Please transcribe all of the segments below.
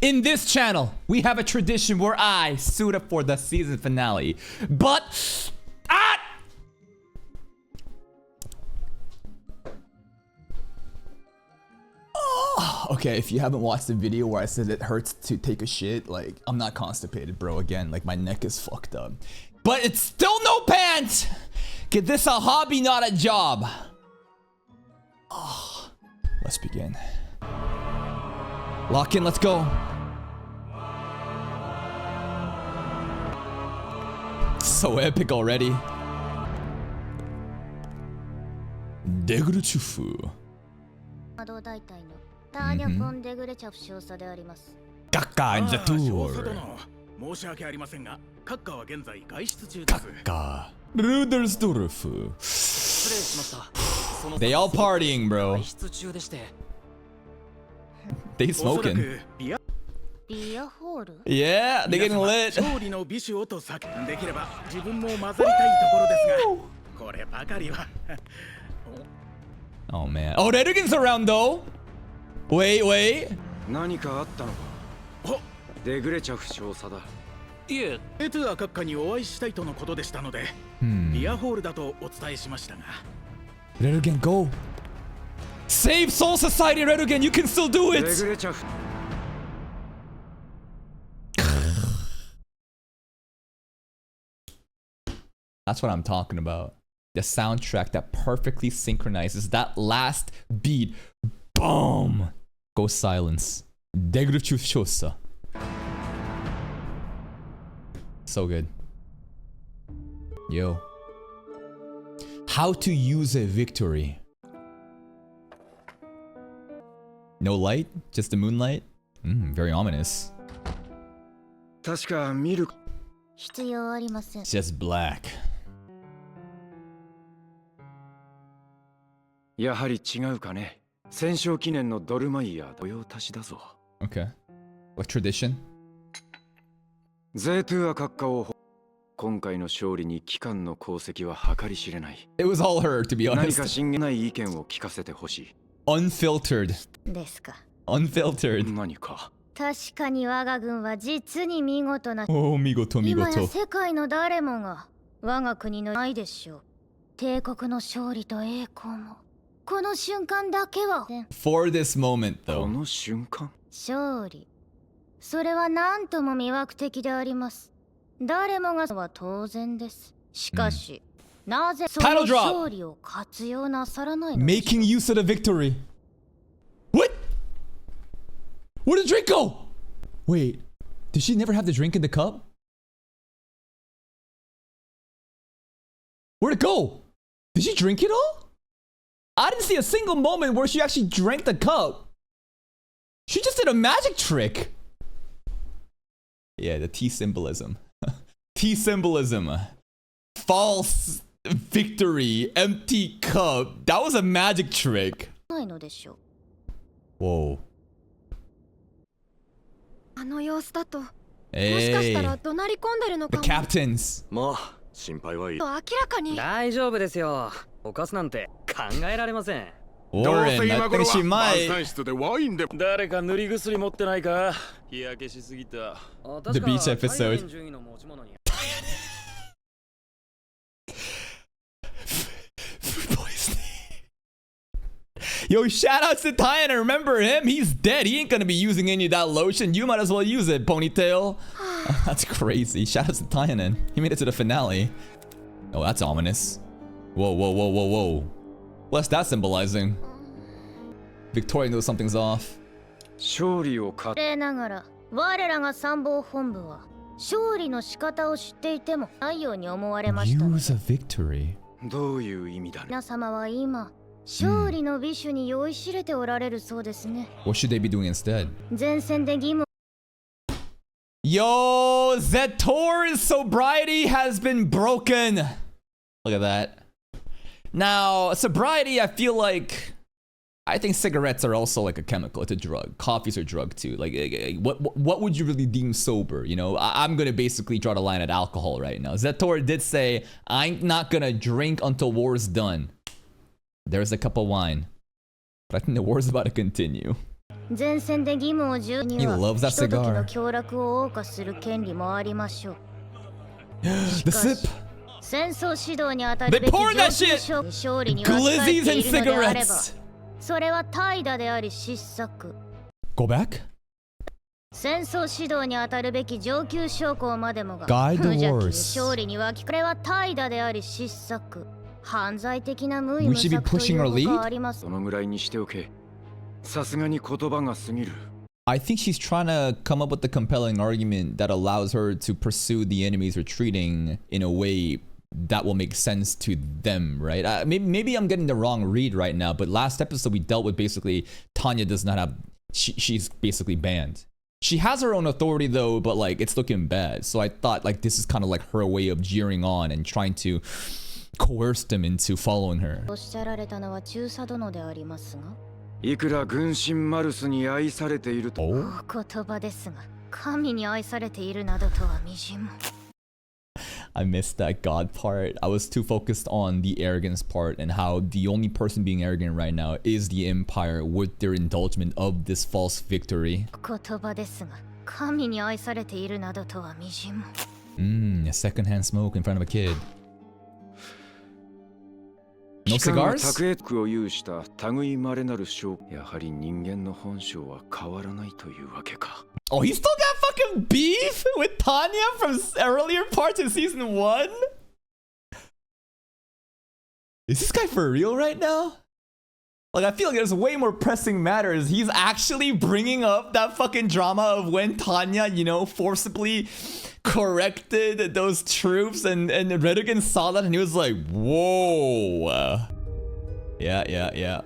In this channel, we have a tradition where I suit up for the season finale. But... Okay, if you haven't watched the video where I said it hurts to take a shit, like, I'm not constipated, bro. Again, like, my neck is fucked up. But it's still no pants! Get this a hobby, not a job. Oh, let's begin. Lock in, let's go. So epic already. Degruchufu. Kaka in the tour. Kaka. Rudersdorf. They all partying, bro. They smoking. Yeah, they getting lit. Oh man. Oh, Redugen's around though. Wait. Hmm. Redugen, go. Save Soul Society, Redugen. You can still do it. That's what I'm talking about. The soundtrack that perfectly synchronizes that last beat. Boom! Go silence. Degruchuchosa. So good. Yo. How to use a victory. No light? Just the moonlight? Very ominous. Just black. Okay. What tradition? It was all her, to be honest. Unfiltered. Unfiltered. Oh, migoto. For this moment, though. Title drop! Making use of the victory. What? Where did the drink go? Wait, did she never have the drink in the cup? Where'd it go? Did she drink it all? I didn't see a single moment where she actually drank the cup. She just did a magic trick. Yeah, the T symbolism. T symbolism. False victory. Empty cup. That was a magic trick. Whoa. Hey. The captains. Warren, I think she might. The beach episode. Yo, shoutouts to Tanya. Remember him? He's dead. He ain't gonna be using any of that lotion. You might as well use it, Ponytail. That's crazy. Shoutouts to Tanya. He made it to the finale. Oh, that's ominous. Whoa. What's that symbolizing? Victoria knows something's off. Use a victory. What should they be doing instead? Yo, Zetor's sobriety has been broken. Look at that. Now, sobriety, I think cigarettes are also like a chemical. It's a drug. Coffee's a drug too. Like, what would you really deem sober? You know, I'm gonna basically draw the line at alcohol right now. Zetor did say, I'm not gonna drink until war's done. There's a cup of wine. But I think the war's about to continue. 前線で義務を従に He は loves that ひととき cigar. の協力を謳歌する権利もありましょう。 The sip. 戦争指導に当た They るべき poured 上 that 級 shit. 将に勝利には控え Glizzies て and いるのであれば、 cigarettes. それは怠惰であり失策。 Go back. 戦争指導に当たるべき上級将校までもが Guide 無 the 邪気に wars. 勝利にはこれは怠惰であり失策。犯罪的な無意 We 無 should be 策と pushing い our うほ lead? かあります。そのぐらいにしておけ。さすがに言葉が過ぎる。I think she's trying to come up with a compelling argument that allows her to pursue the enemies retreating in a way that will make sense to them, right? Maybe I'm getting the wrong read right now, but last episode we dealt with basically Tanya does not have, she's basically banned. She has her own authority though, but like it's looking bad. So I thought like this is kind of like her way of jeering on and trying to coerce them into following her. おっしゃられたのは中佐殿でありますが、いくら軍神マルスに愛されていると。お言葉ですが、神に愛されているなどとはみじんも。 I missed that God part. I was too focused on the arrogance part and how the only person being arrogant right now is the Empire with their indulgence of this false victory. 言葉ですが、神に愛されているなどとはみじんも。A secondhand smoke in front of a kid. No 機関が cigars? 卓越を有した類まれなる将。やはり人間の本性は変わらないというわけか。 Oh, he still got fucking beef with Tanya from earlier parts in season 1? Is this guy for real right now? Like, I feel like there's way more pressing matters. He's actually bringing up that fucking drama of when Tanya, you know, forcibly corrected those troops and Redigan saw that and he was like, whoa. Yeah.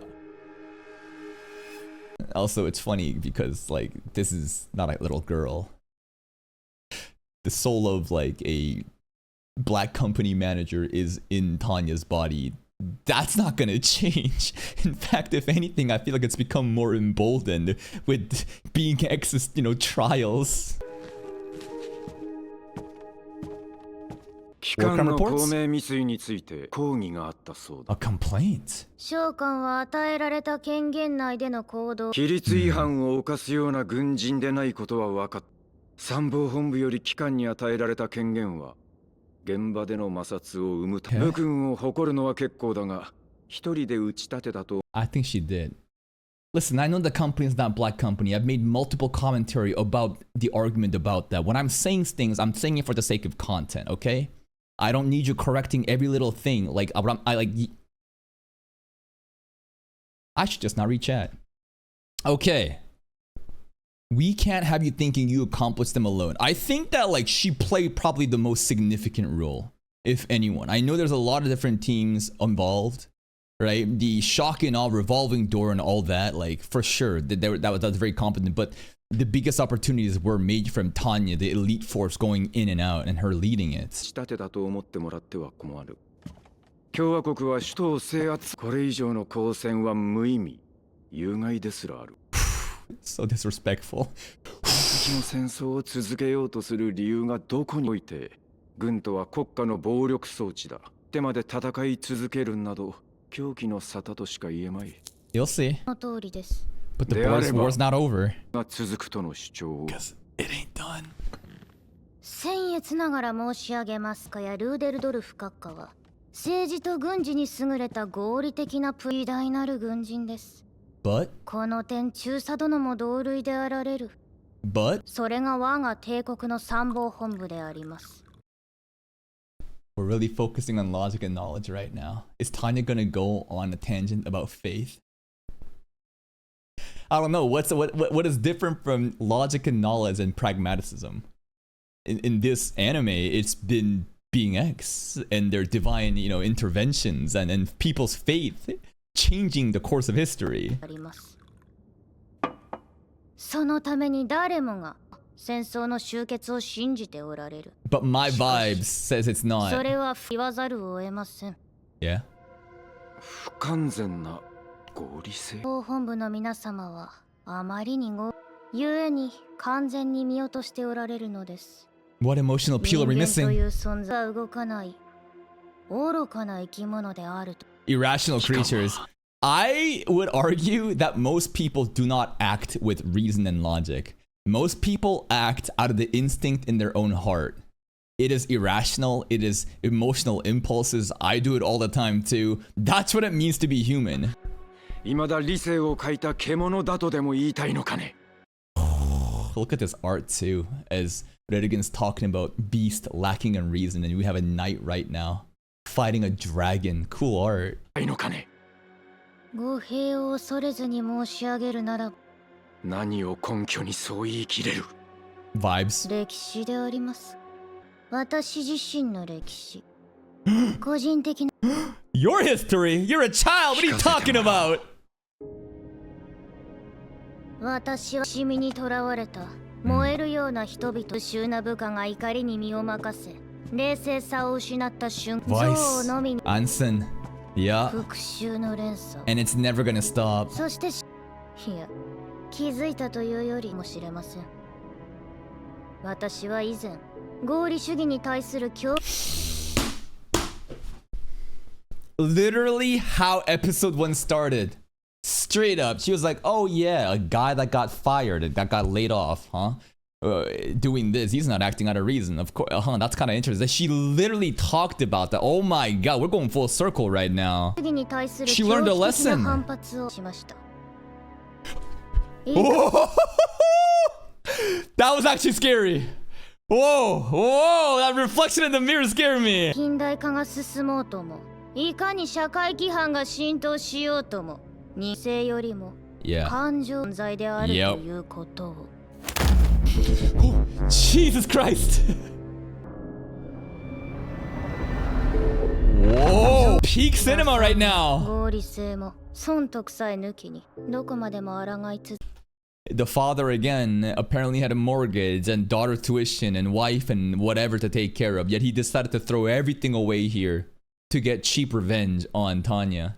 Also, it's funny because, like, this is not a little girl. The soul of, like, a black company manager is in Tanya's body. That's not gonna change. In fact, if anything, I feel like it's become more emboldened with being trials. 機関の公明未遂について抗議があったそうだ。 A complaint? 召喚は与えられた権限内での行動。規律違反を犯すような軍人でないことは分かった。参謀本部より機関に与えられた権限は現場での摩擦を生むため。武君を誇るのは結構だが、一人で打ち立てたと。 I think she did. Listen, I know the company is not black company. I've made multiple commentary about the argument about that. When I'm saying things, I'm saying it for the sake of content, okay? I don't need you correcting every little thing. Like, I should just not read chat. Okay. We can't have you thinking you accomplished them alone. I think that, like, she played probably the most significant role, if anyone. I know there's a lot of different teams involved, right? The shock and awe, revolving door and all that, like, for sure, that was very competent. But the biggest opportunities were made from Tanya, the elite force going in and out, and her leading it. 仕立てだと思ってもらっては困る。共和国は首都を制圧。これ以上の交戦は無意味。有害ですらある。So disrespectful. 敵の戦争を続けようとする理由がどこにおいて、軍とは国家の暴力装置だ。手まで戦い続けるなど、狂気の沙汰としか言えまい。You'll see. の通りです。 But the war's not over. が続くとの主張を。 Because it ain't done. 僭越ながら申し上げますかやルーデルドルフ閣下は政治と軍事に優れた合理的な偉大なる軍人です。 But この点中佐殿も同類であられる。 But それが我が帝国の参謀本部であります。 we're really focusing on logic and knowledge right now. Is Tanya gonna go on a tangent about faith? I don't know. What is different from logic and knowledge and pragmatism? In this anime, it's been being X and their divine, interventions and people's faith changing the course of history. あります。そのために誰もが戦争の終結を信じておられる。 But my vibes says it's そ not. れは言わざるを得ません。 Yeah? 不完全な合理性。本部の皆様はあまりに故に完全に見落としておられるのです。 What emotional appeal are we 人間と missing? いう存在は動かない愚かな生き物であると。 Irrational creatures. I would argue that most people do not act with reason and logic. Most people act out of the instinct in their own heart. It is irrational. It is emotional impulses. I do it all the time too. That's what it means to be human. 未だ理性を欠いた獣だとでも言いたいのかね。 Look at this art too, as Redigan's talking about beast lacking in reason, and we have a knight right now fighting a dragon. Cool art. いのかね。語弊を恐れずに申し上げるなら何を根拠にそう言い切れる。 Vibes. 歴史であります。私自身の歴史。個人的な Your history? You're a child. What are you talking about? 私はシミにとらわれた燃えるような人々優秀な部下が怒りに身を任せ冷静さを失った瞬間像をのみに Anson. Yeah. 復讐の連鎖 And it's never gonna stop. そしていや気づいたというよりもしれません。私は以前合理主義に対する恐 Literally how episode 1 started. Straight up. She was like, oh yeah, a guy that got fired, that got laid off, huh? Doing this, he's not acting out of reason. Of course, that's kind of interesting. She literally talked about that. Oh my god, we're going full circle right now. 主義に対する She learned a 狂気的な lesson. 反発をしました。 That was actually scary. Whoa, whoa, that reflection in the mirror scared me. 近代化が進もうともいかに社会規範が浸透しようとも人性よりも Yeah. 感情存在であるということを Jesus Christ. Whoa, peak cinema right now. 合理性も損得さえ抜きにどこまでも抗いつ The father again apparently had a mortgage and daughter tuition and wife and whatever to take care of, yet he decided to throw everything away here to get cheap revenge on Tanya.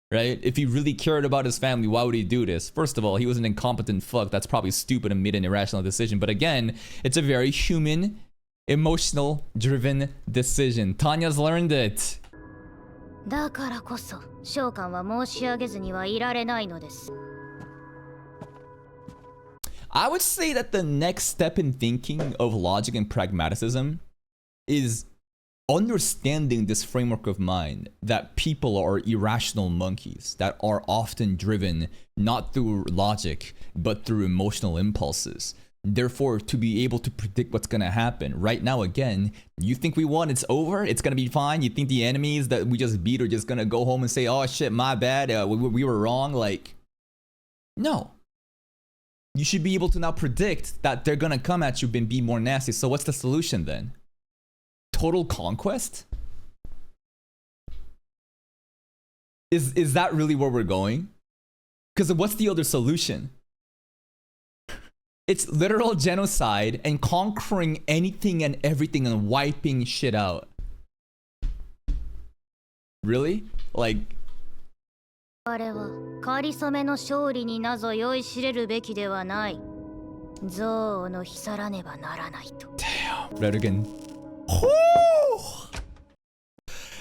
Right? If he really cared about his family, why would he do this? First of all, he was an incompetent fuck. That's probably stupid and made an irrational decision. But again, it's a very human, emotional, driven decision. Tanya's learned it. だからこそ召喚は申し上げずにはいられないのです。 I would say that the next step in thinking of logic and pragmatism is understanding this framework of mind that people are irrational monkeys that are often driven not through logic but through emotional impulses. Therefore, to be able to predict what's going to happen right now, again, you think we won, it's over, it's going to be fine. You think the enemies that we just beat are just going to go home and say, oh shit, my bad, we were wrong. Like, no. You should be able to now predict that they're going to come at you and be more nasty. So what's the solution then? Total conquest? Is that really where we're going? Because what's the other solution? It's literal genocide and conquering anything and everything and wiping shit out. Really? Like... 我は仮初めの勝利になぞ酔いしれるべきではない。憎悪のひさらねばならないと。 Damn, Redigan.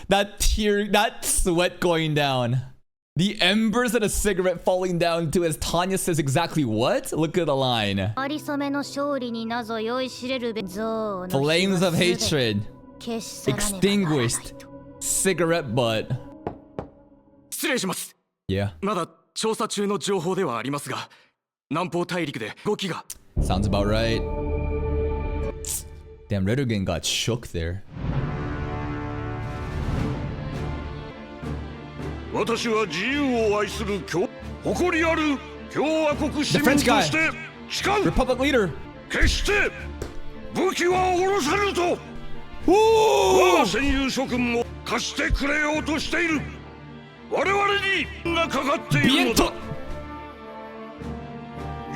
That tear, that sweat going down. The embers of a cigarette falling down to as Tanya says exactly what? Look at the line. 仮初めの勝利になぞ酔いしれるべき憎悪の Flames of hatred. 消し去らねばならないと。 Extinguished. Cigarette butt. 失礼します。 Yeah. まだ調査中の情報ではありますが、南方大陸で動きが。 Sounds about right. Damn, Redigan got shook there. 私は自由を愛する誇りある共和国市民として誓う Republic leader. 決して武器は下ろさぬと Ooh! 我が戦友諸君も貸してくれようとしている我々にがかかっているのだ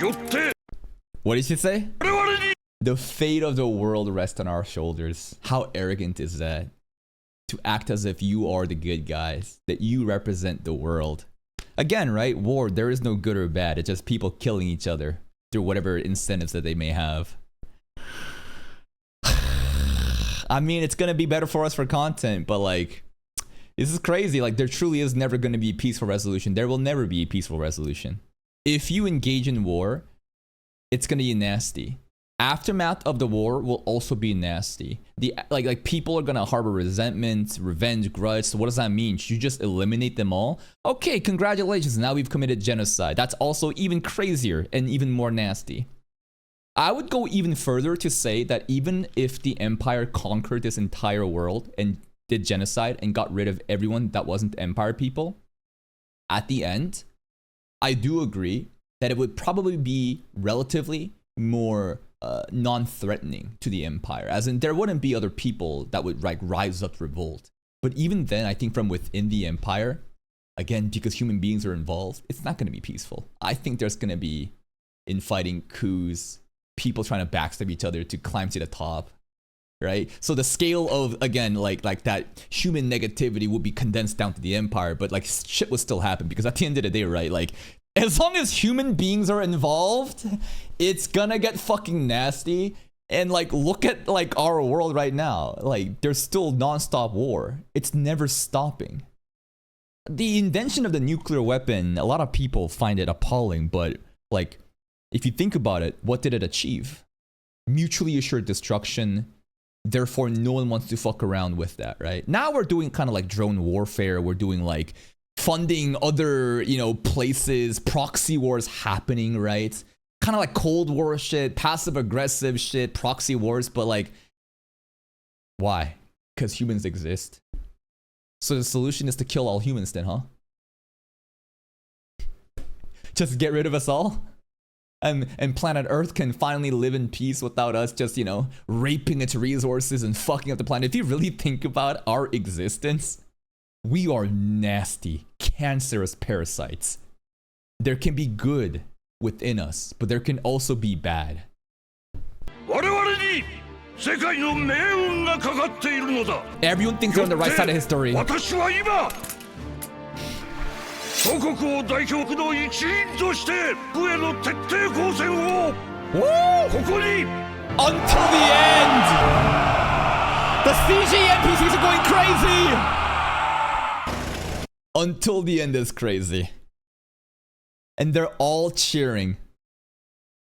よって What did she say? 我々に The fate of the world rests on our shoulders. How arrogant is that? To act as if you are the good guys, that you represent the world. Again, right? War, there is no good or bad. It's just people killing each other through whatever incentives that they may have. I mean, it's gonna be better for us for content, but like, This is crazy. Like, there truly is never going to be a peaceful resolution. There will never be a peaceful resolution. If you engage in war, it's going to be nasty. Aftermath of the war will also be nasty. Like people are going to harbor resentment, revenge, grudge. So what does that mean? Should you just eliminate them all? Okay, congratulations. Now we've committed genocide. That's also even crazier and even more nasty. I would go even further to say that even if the Empire conquered this entire world and did genocide and got rid of everyone that wasn't Empire people, at the end, I do agree that it would probably be relatively more non-threatening to the Empire. As in, there wouldn't be other people that would like rise up to revolt. But even then, I think from within the Empire, again, because human beings are involved, it's not going to be peaceful. I think there's going to be infighting, coups, people trying to backstab each other to climb to the top, right? So the scale of, again, like that human negativity would be condensed down to the Empire, but like shit would still happen because at the end of the day, right, like as long as human beings are involved, it's gonna get fucking nasty. And like look at like our world right now, like there's still non-stop war. It's never stopping. The invention of the nuclear weapon, a lot of people find it appalling, but like if you think about it, what did it achieve? Mutually assured destruction. Therefore, no one wants to fuck around with that, right? Now we're doing kind of like drone warfare. We're doing like funding other, you know, places, proxy wars happening, right? Kind of like Cold War shit, passive aggressive shit, proxy wars, but like, why? Because humans exist. So the solution is to kill all humans then, huh? Just get rid of us all? And planet Earth can finally live in peace without us just, you know, raping its resources and fucking up the planet. If you really think about our existence, we are nasty, cancerous parasites. There can be good within us, but there can also be bad. 我々に世界の命運がかかっているのだ。 Everyone thinks they're on the right side of history. 私は今祖国を代表の一員として上の徹底抗戦をここに Until the end! The CG NPCs are going crazy! Until the end is crazy. And they're all cheering.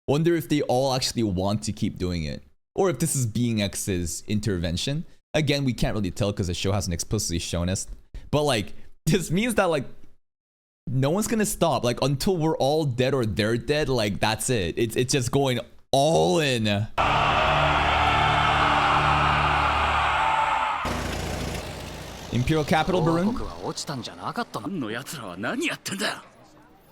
Wonder if they all actually want to keep doing it. Or if this is Being X's intervention. Again, we can't really tell because the show hasn't explicitly shown us. But like, this means that like, no one's gonna stop. Like, until we're all dead or they're dead, like, that's it. It's just going all in. Imperial capital, Barun? の奴らは何やってんだ。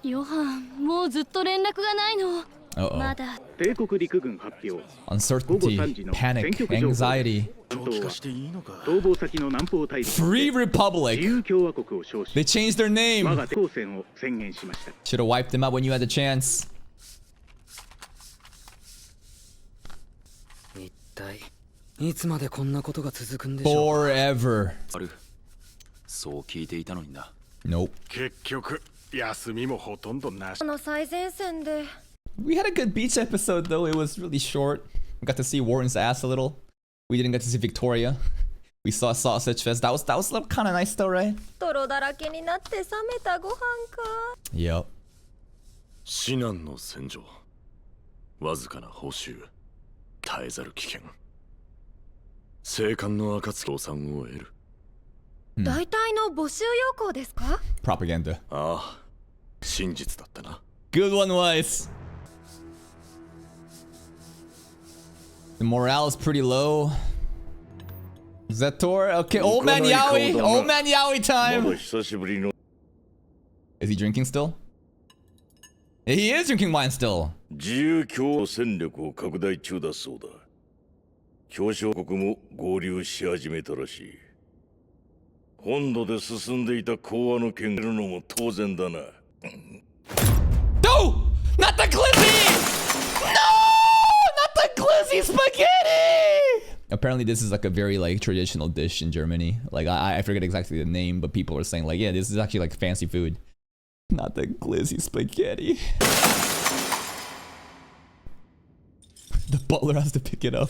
ヨハン、もうずっと連絡がないの。 Uh-oh. まだ。 帝国陸軍発表 Uncertainty, panic, anxiety. 逃亡先の南方大陸 Free 自 Republic. 由共和国を称し They changed their 我 name. が当選を宣言しました Should have wiped them out when you had the chance. 一体いつまでこんなことが続くんでしょう。 Forever. あるそう聞いていたのにな Nope. 結局休みもほとんどなしこの最前線で。 We had a good beach episode though. It was really short. We got to see Warren's ass a little. We didn't get to see Victoria. We saw Sausage Fest. That was kind of nice though, right? 泥だらけになって冷めたご飯か。 Yep. 至難の戦場わずかな報酬絶えざる危険生還の暁を産を得る大体の募集要項ですか？ Propaganda. ああ真実だったな Good one, Weiss. The morale is pretty low. Zetor? Okay, old man Yaoi. Old man Yaoi まだ time. 久しぶりの Is he drinking still? He is drinking wine still. 自由共和戦力を拡大中だそうだ協商国も合流し始めたらしい本土で進んでいた講和の件がいるのも当然だな No! Not the glizzy! No! Not the glizzy spaghetti! Apparently this is like a very like traditional dish in Germany. Like I forget exactly the name, but people are saying like, yeah, this is actually like fancy food. Not the glizzy spaghetti. The butler has to pick it up.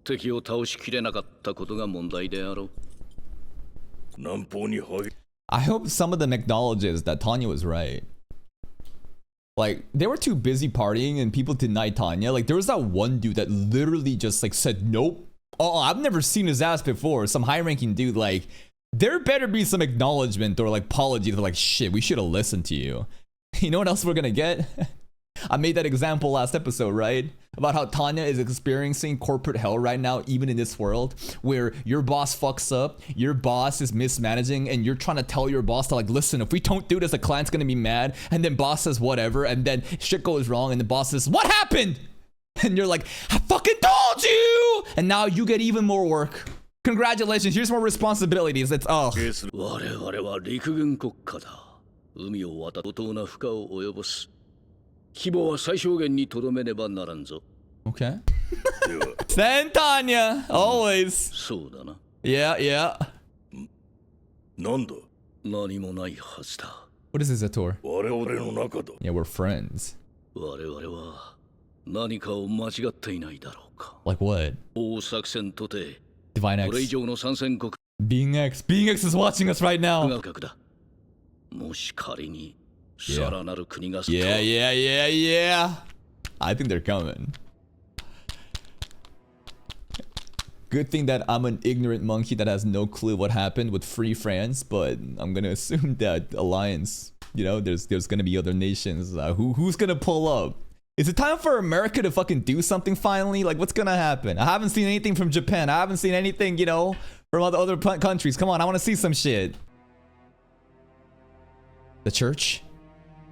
敵を倒しきれなかったことが問題であろう南方に入 I hope some of them acknowledges that Tanya was right. Like, they were too busy partying and people denied Tanya. Like, there was that one dude that literally just like said, nope. Oh, I've never seen his ass before. Some high-ranking dude. Like, there better be some acknowledgement or like apology. They're like, shit, we should have listened to you. You know what else we're gonna get? I made that example last episode, right? About how Tanya is experiencing corporate hell right now, even in this world, where your boss fucks up, your boss is mismanaging, and you're trying to tell your boss to like, listen, if we don't do this, the client's gonna be mad, and then boss says whatever, and then shit goes wrong, and the boss says, what happened? And you're like, I fucking told you! And now you get even more work. Congratulations, here's more responsibilities. It's, oh. 我々は陸軍国家だ。海を渡る相当な負荷を及ぼす。規模は最小限にとどめねばならんぞ。Okay. Send Tanya, always. そうだな。Yeah, yeah. なんだ何もないはずだ。What is this, Zator? 我々の中だ Yeah, we're friends. 我々は何かを間違っていないだろうか。Like what? 大作戦とて、 Divine これ以 X. 上の参戦国 Being X. Being X is watching us right now. が格だ。もし仮に Yeah. さらなる国が Yeah, yeah, yeah, yeah. I think they're coming. Good thing that I'm an ignorant monkey that has no clue what happened with Free France, but I'm gonna assume that alliance, you know, there's gonna be other nations. Who's gonna pull up? Is it time for America to fucking do something finally? Like, what's gonna happen? I haven't seen anything from Japan. I haven't seen anything, you know, from other countries. Come on, I want to see some shit. The church?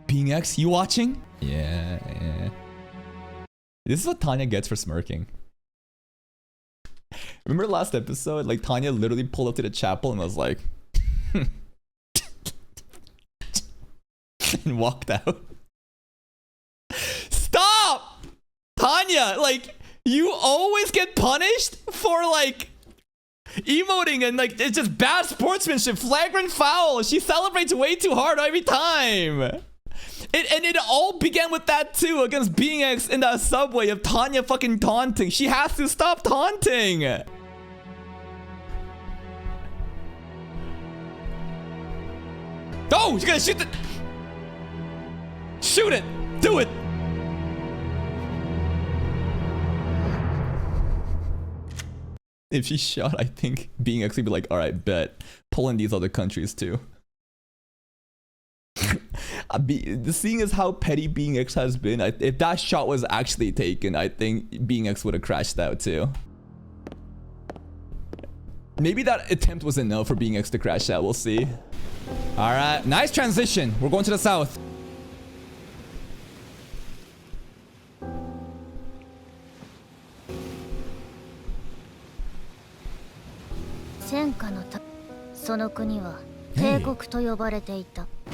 Being X, you watching? Yeah, yeah. This is what Tanya gets for smirking. Remember last episode? Like, Tanya literally pulled up to the chapel and was like... and walked out. Stop! Tanya, like, you always get punished for, like... emoting and like it's just bad sportsmanship, flagrant foul. She celebrates way too hard every time. It all began with that too, against Being X in that subway of Tanya fucking taunting. She has to stop taunting. Oh, she's gonna shoot the... Shoot it! Do it! If she shot, I think Being X would be like, alright, bet. Pull in these other countries too. Seeing as how petty Being X has been, if that shot was actually taken, I think Being X would have crashed out too. Maybe that attempt was enough for Being X to crash out, we'll see. Alright, nice transition. We're going to the south.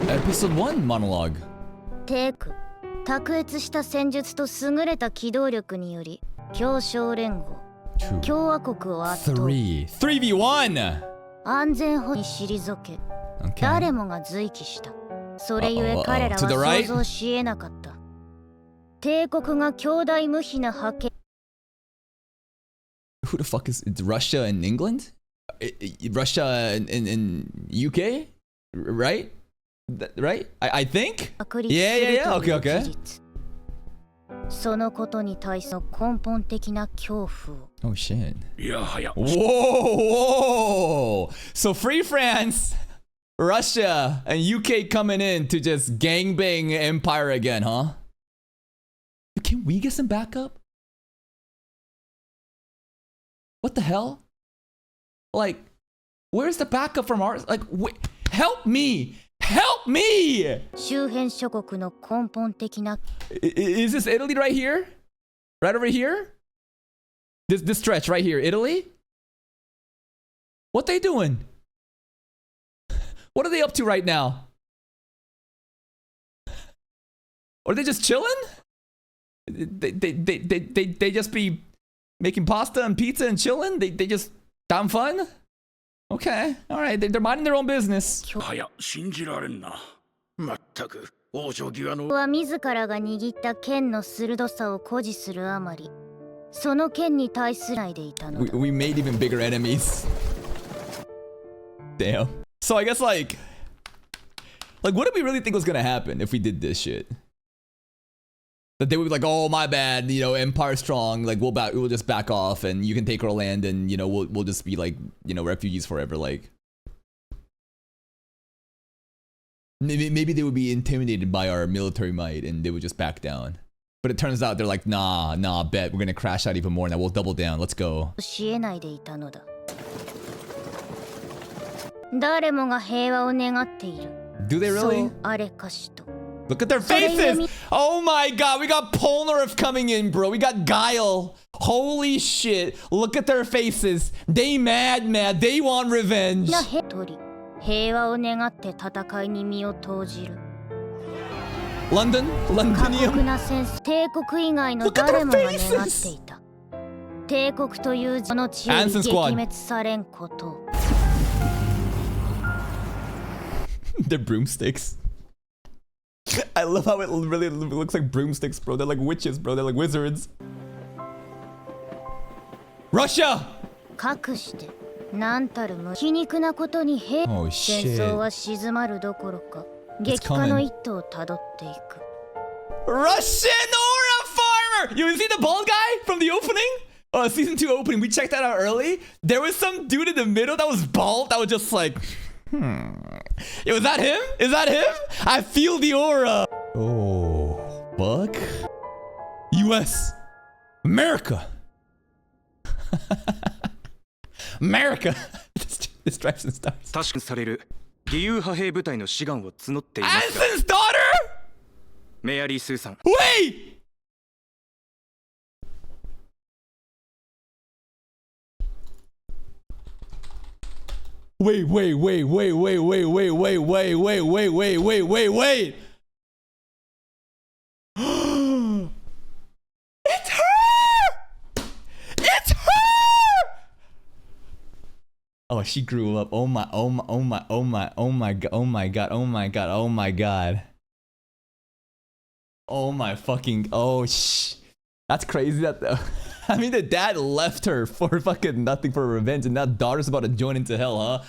Episode 1 monologue. 卓越した戦術と優れた機動力により協商連合共和国を圧倒 3v1 安全保障に退け、Okay. 誰もが随記した。それゆえ彼らは To the right? 想像し得なかった。帝国が強大無比な覇権 Who the fuck is... It's Russia and England? Russia and UK? Right? Right? I think? 確立 Yeah, す yeah, る yeah. という Okay, okay. 事実。そのことに対する根本的な恐怖を Oh shit. いやはや Whoa! So Free France, Russia, and UK coming in to just gangbang Empire again, huh? Can we get some backup? What the hell? Like, where's the backup from ours? Like, help me! Help me! 周辺諸国の根本的な Is this Italy right here? Right over here? This stretch right here, Italy? What they doing? What are they up to right now? Are they just chilling? They just be making pasta and pizza and chilling? They just having fun? Okay, alright, they're minding their own business. はや信じられんな。まったく往生際のは自らが握った剣の鋭さを誇示するあまり、その剣に対するないでいたのだ。We made even bigger enemies. Damn. So I guess like what did we really think was gonna happen if we did this shit? That they would be like, oh my bad, you know, Empire strong, like we'll just back off and you can take our land and you know we'll just be like, you know, refugees forever. Like maybe they would be intimidated by our military might and they would just back down. But it turns out they're like, nah, bet we're gonna crash out even more now. We'll double down. Let's go. 教えないでいたのだ。誰もが平和を願っている。 Do they そ really? うあれかしと。 Look at their faces! Oh my god, we got Polnareff coming in, bro. We got Guile. Holy shit. Look at their faces. They mad. They want revenge. なへとり、平和を願って戦いに身を投じる。 London? 過酷 Londonium? な戦争、帝国以外の誰もが願っていた。帝国というこの地位に撃滅されんことを。 They're broomsticks. I love how it really looks like broomsticks, bro. They're like witches, bro. They're like wizards. Russia! かくして何たるも皮肉なことに戦 Oh 争 shit. は静まるどころか激化の一途をたどっていく。 Russian aura farmer! You see the bald guy from the opening? Season 2 opening. We checked that out early. There was some dude in the middle that was bald that was just like, Was that him? Is that him? I feel the aura. Oh, fuck. US. America. America. This drives and stars. 確かにされる義勇派兵部隊の志願を募っていますが Anson's daughter? メアリー・スーさん Wait! Wait. It's her! It's her! Oh, she grew up. Oh my god. Oh my fucking, that's crazy that I mean the dad left her for fucking nothing for revenge and now daughter's about to join into hell, huh?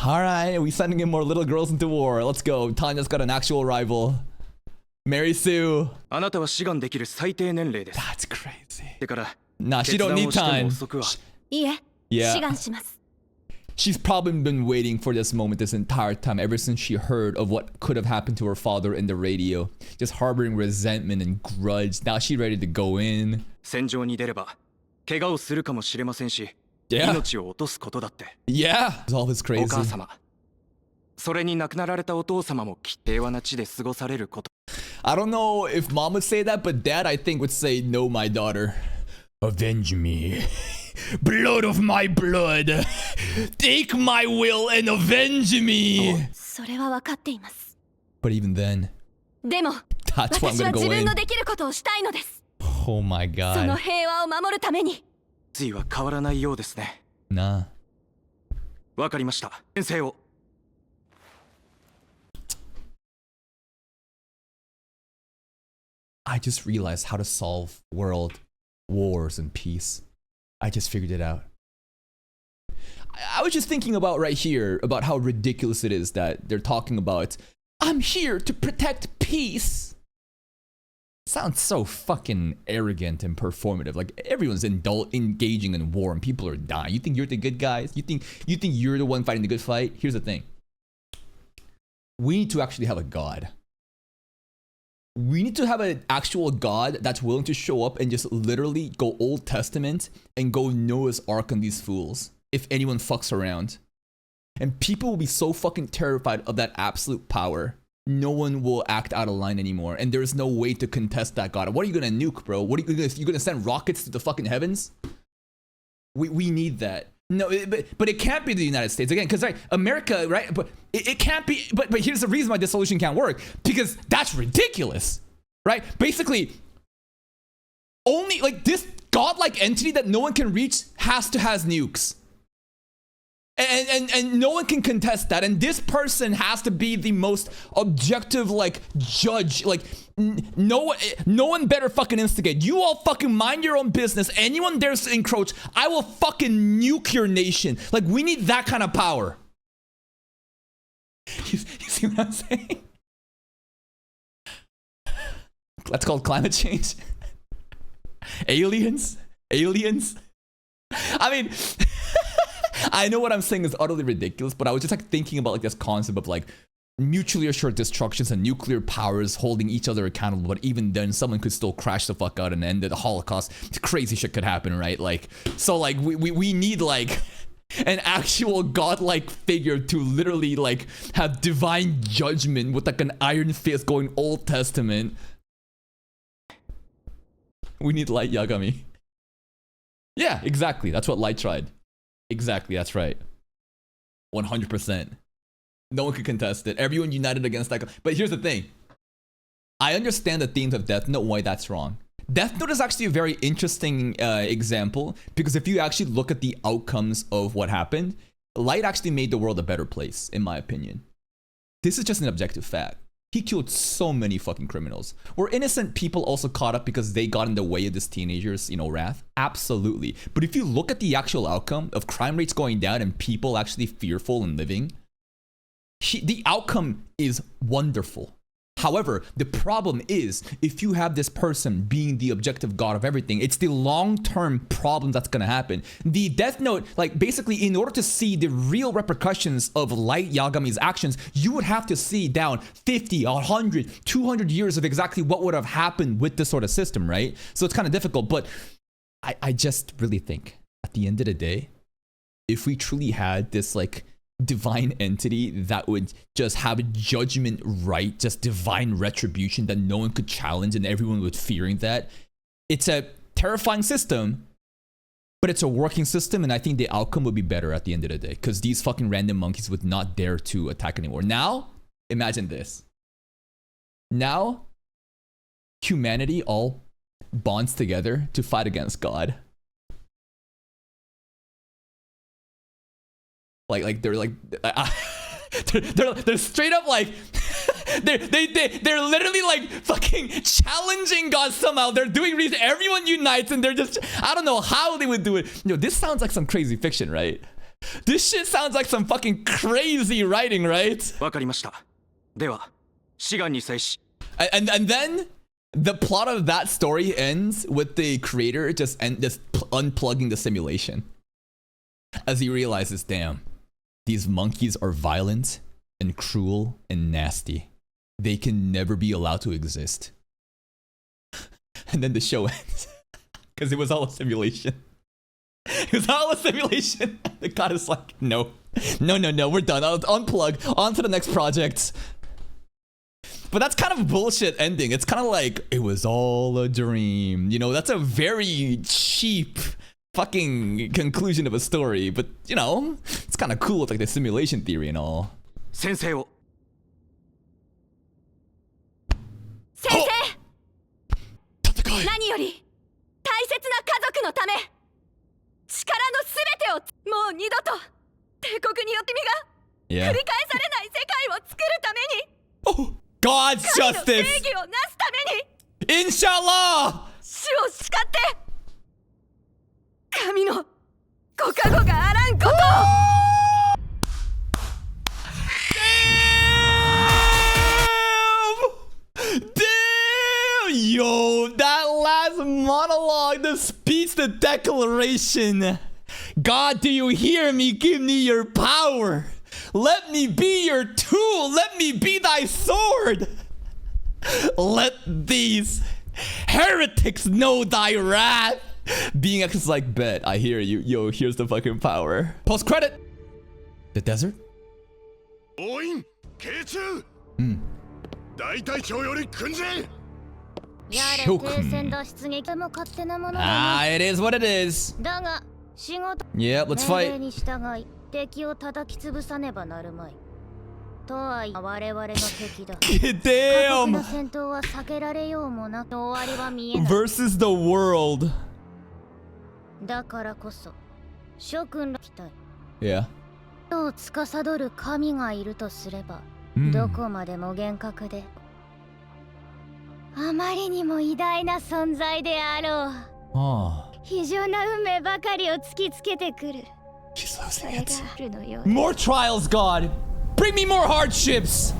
Alright, we sending in more little girls into war. Let's go. Tanya's got an actual rival. Mary Sue. あなたは志願できる最低年齢です That's crazy. だから Nah, she don't need 決断をして time. も遅くは いいえ、 Yeah. 志願します。 She's probably been waiting for this moment this entire time, ever since she heard of what could have happened to her father in the radio. Just harboring resentment and grudge. Now she's ready to go in. 戦場に出れば怪我をするかもしれませんし Yeah. 命を落とすことだって Yeah. All this お crazy. 母様それに亡くなられたお父様も平和な地で過ごされること I don't know if mom would say that, but dad, I think, would say, no, my daughter. Avenge me. Blood of my blood. Take my will and avenge me. それは分かっています。 But even then, でも、 that's why I'm 私は gonna 自 go 分 in. のできることをしたいのです。 Oh my その god. 平和を守るために。ついは変わらないようですね Nah. わかりました先生を I just realized how to solve world wars and peace. I just figured it out. I was just thinking about right here about how ridiculous it is that they're talking about, I'm here to protect peace. Sounds so fucking arrogant and performative. Like everyone's engaging in war and people are dying. You think you're the good guys? You think you're the one fighting the good fight? Here's the thing. We need to actually have a god. We need to have an actual god that's willing to show up and just literally go Old Testament and go Noah's Ark on these fools if anyone fucks around. And people will be so fucking terrified of that absolute power. No one will act out of line anymore. And there's no way to contest that god. What are you gonna nuke, bro? What are you gonna send rockets to the fucking heavens? We need that. No, but it can't be the United States again, because right, America, right? But it can't be. But here's the reason why this solution can't work, because that's ridiculous, right? Basically, only like this godlike entity that no one can reach has nukes, and no one can contest that. And this person has to be the most objective, like judge, like. No one better fucking instigate. You all fucking mind your own business. Anyone dares to encroach, I will fucking nuke your nation. Like, we need that kind of power. You see what I'm saying? That's called climate change. Aliens? I mean, I know what I'm saying is utterly ridiculous, but I was just like thinking about like this concept of like mutually assured destructions and nuclear powers holding each other accountable, but even then someone could still crash the fuck out and end the Holocaust. Crazy shit could happen, right? Like, so like we need like an actual godlike figure to literally like have divine judgment with like an iron fist going Old Testament. We need Light Yagami. Yeah, exactly. That's what Light tried. Exactly, that's right. 100%. No one could contest it. Everyone united against that. But here's the thing. I understand the themes of Death Note, why that's wrong. Death Note is actually a very interesting example, because if you actually look at the outcomes of what happened, Light actually made the world a better place, in my opinion. This is just an objective fact. He killed so many fucking criminals. Were innocent people also caught up because they got in the way of this teenager's, wrath? Absolutely. But if you look at the actual outcome of crime rates going down and people actually fearful and living, the outcome is wonderful. However, the problem is, if you have this person being the objective god of everything, it's the long-term problem that's gonna happen. The Death Note, like basically in order to see the real repercussions of Light Yagami's actions, you would have to see down 50, 100, 200 years of exactly what would have happened with this sort of system, right? So it's kind of difficult, but I just really think at the end of the day, if we truly had this like divine entity that would just have a judgment right, just divine retribution that no one could challenge and everyone would fearing that. It's a terrifying system, but it's a working system, and I think the outcome would be better at the end of the day because these fucking random monkeys would not dare to attack anymore. Now, imagine this. Now, humanity all bonds together to fight against God. Like they're like they're straight up like they're literally like fucking challenging God somehow. They're doing reason. Everyone unites and they're just, I don't know how they would do it. This sounds like some crazy fiction, right? This shit sounds like some fucking crazy writing, right? わかりました。では、志願に際し。And then the plot of that story ends with the creator just unplugging the simulation as he realizes, damn, these monkeys are violent and cruel and nasty. They can never be allowed to exist. And then the show ends. Because it was all a simulation. It was all a simulation. The god is like, no, we're done. I'll unplug. On to the next project. But that's kind of a bullshit ending. It's kind of like, it was all a dream. That's a very cheap fucking conclusion of a story, but it's kind of cool with like the simulation theory and all. 先生を。先生、何より大切な家族のため、力のすべてをもう二度と帝国によって身が繰り返されない世界を作るために、God's 神の正 justice! 義をなすために、 Inshallah! 主を誓って神のご加護があらんことを。Damn! Yo, that last monologue, the speech, the declaration. God, do you hear me? Give me your power. Let me be your tool. Let me be thy sword. Let these heretics know thy wrath. Being X is like, bet, I hear you. Yo, here's the fucking power. Post credit. The desert? 応援慶中 大隊長より訓示 やれ停戦脱出劇も勝手なものだな。 Ah, it is what it is. だが仕事 Yep, let's 命令 fight. に従い敵を叩き潰さねばなるまい。とはいえ我々の敵だ。過酷 Damn. な戦闘は避けられようもなく終わりは見えない。 Versus the world. だからこそ諸君の期待 Yeah. を司る神がいるとすれば、どこまでも厳格であまりにも偉大な存在であろう。 Oh. 非常な運命ばかりを突きつけてくる。 She's そ losing れが it. あるのよ。 More trials, God. Bring me more hardships!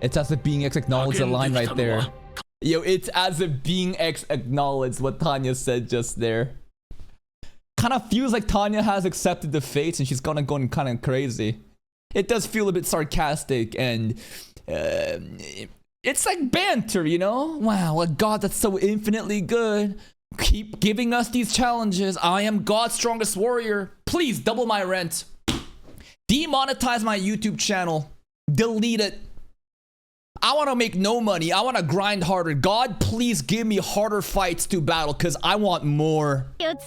It's as if being X acknowledged the line right there. Yo, it's as if being X acknowledged what Tanya said just there. Kind of feels like Tanya has accepted the fates and she's gonna go kind of crazy. It does feel a bit sarcastic and it's like banter, you know? Wow, a god that's so infinitely good. Keep giving us these challenges. I am God's strongest warrior. Please double my rent. Demonetize my YouTube channel. Delete it. I want to make no money. I want to grind harder. God, please give me harder fights to battle because I want more. Yep.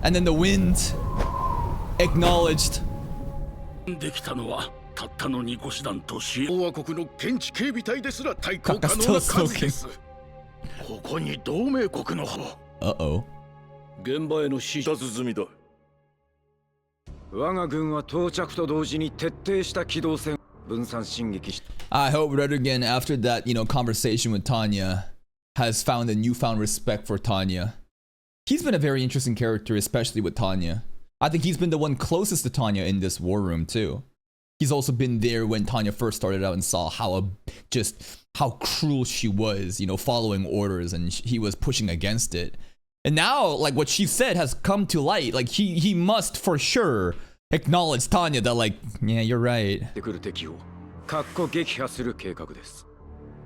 And then the wind acknowledged. できたのはたったの2個師団とし共和国の現地警備隊ですら対抗可能な数です。ここに同盟国の方。Uh-oh. 現場への指示済みだ。我が軍は到着と同時に徹底した機動戦分散進撃し。I hope Redigan, after that, conversation with Tanya, has found a newfound respect for Tanya. He's been a very interesting character, especially with Tanya. I think he's been the one closest to Tanya in this war room too. He's also been there when Tanya first started out and saw how cruel she was, following orders, and he was pushing against it. And now, like, what she said has come to light. Like, he must for sure acknowledge Tanya that, like, yeah, you're right.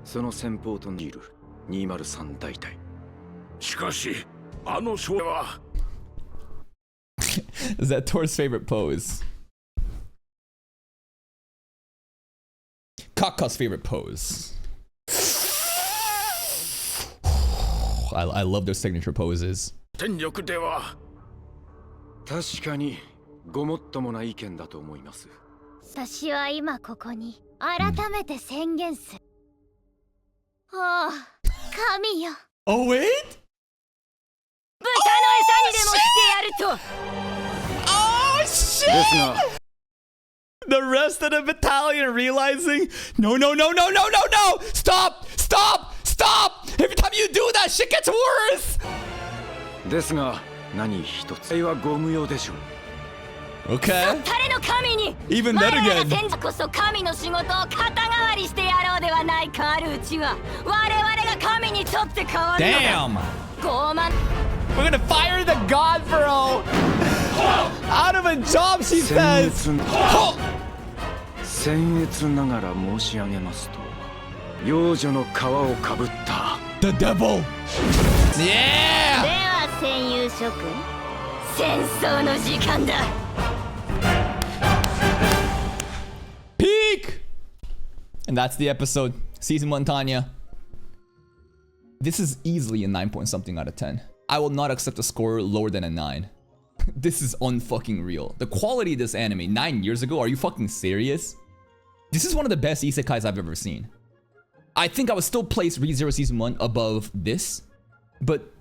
その先方といる203大隊。しかし、あの将は Is that Tor's favorite pose? Kaka's favorite pose. I love their signature poses. 戦力では確かにごもっともな意見だと思います。私は今ここに改めて宣言する。ああ、神よ。Oh wait? 豚の餌にでもしてやると。Oh shit! The rest of the battalion realizing, no, stop! Every time you do that, shit gets worse. ですが、何一つはご無用でしょう。Okay. 誰の神に Even that again. 我らが戦士こそ神の仕事を肩代わりしてやろうではないか。あるうちは我々が神にとって変わるのだ。 Damn. 傲慢。 We're gonna fire the god, bro. Out of a job, she says. 僭越ながら申し上げますと、幼女の皮をかぶった The devil. Yeah. では戦友諸君、戦争の時間だ。 Peak. And that's the episode. Season 1 Tanya. This is easily a 9 point something out of 10. I will not accept a score lower than a 9. This is unfucking real. The quality of this anime 9 years ago, are you fucking serious? This is one of the best isekais I've ever seen. I think I would still place ReZero Season 1 above this, but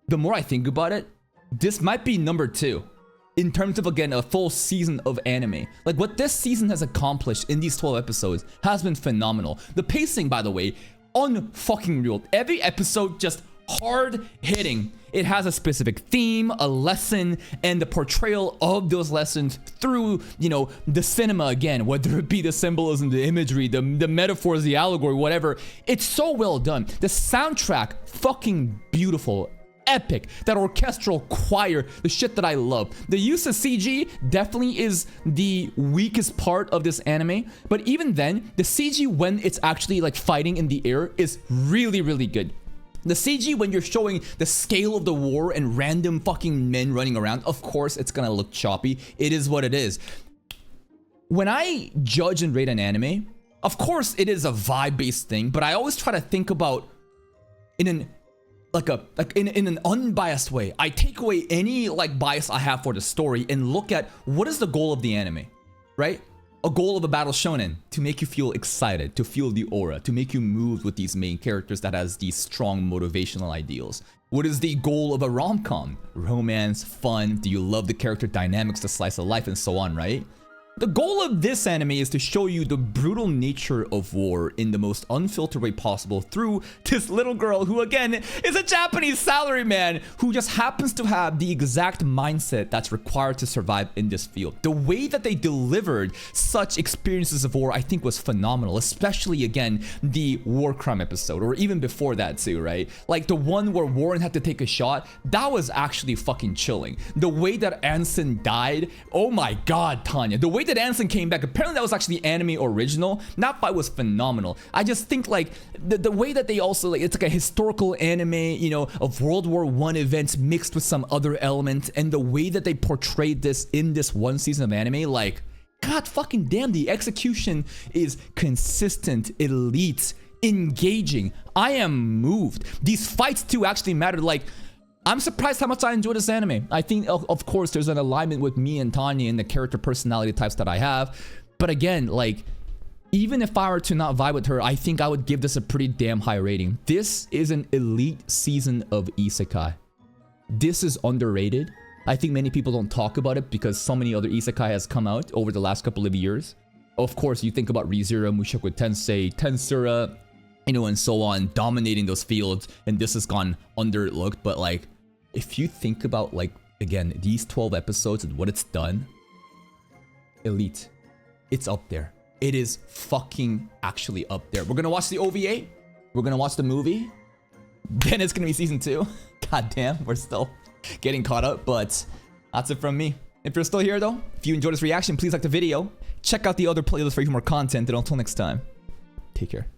the more I think about it, this might be number 2 in terms of, again, a full season of anime. Like, what this season has accomplished in these 12 episodes has been phenomenal. The pacing, by the way, unfucking real. Every episode just hard hitting. It has a specific theme, a lesson, and the portrayal of those lessons through, the cinema again, whether it be the symbolism, the imagery, the metaphors, the allegory, whatever. It's so well done. The soundtrack, fucking beautiful. Epic. That orchestral choir, the shit that I love. The use of CG definitely is the weakest part of this anime, but even then, the CG when it's actually like fighting in the air is really, really good. The CG when you're showing the scale of the war and random fucking men running around, of course it's gonna look choppy. It is what it is. When I judge and rate an anime, of course it is a vibe-based thing, but I always try to think about in an unbiased way. I take away any bias I have for the story and look at what is the goal of the anime, right? A goal of a battle shonen, to make you feel excited, to feel the aura, to make you move with these main characters that has these strong motivational ideals. What is the goal of a rom-com? Romance, fun, do you love the character dynamics, the slice of life, and so on, right? The goal of this anime is to show you the brutal nature of war in the most unfiltered way possible through this little girl who, again, is a Japanese salaryman who just happens to have the exact mindset that's required to survive in this field. The way that they delivered such experiences of war, I think, was phenomenal, especially, again, the war crime episode, or even before that too, right? Like the one where Warren had to take a shot, that was actually fucking chilling. The way that Anson died, oh my god, Tanya. The way that Anson came back, apparently that was actually anime original. That fight was phenomenal. I just think like the way that they also, like, it's like a historical anime, you know, of World War I events mixed with some other elements, and the way that they portrayed this in this one season of anime, like, god fucking damn, the execution is consistent, elite, engaging. I am moved. These fights too actually mattered. Like, I'm surprised how much I enjoy this anime. I think, of course, there's an alignment with me and Tanya and the character personality types that I have. But again, like, even if I were to not vibe with her, I think I would give this a pretty damn high rating. This is an elite season of Isekai. This is underrated. I think many people don't talk about it because so many other Isekai has come out over the last couple of years. Of course, you think about ReZero, Mushoku Tensei, Tensura, you know, and so on, dominating those fields, and this has gone underlooked. But like, if you think about, like, again, these 12 episodes and what it's done, elite. It's up there. It is fucking actually up there. We're gonna watch the OVA. We're gonna watch the movie. Then it's gonna be season 2. God damn, we're still getting caught up, but that's it from me. If you're still here though, if you enjoyed this reaction, please like the video. Check out the other playlists for even more content, and until next time, take care.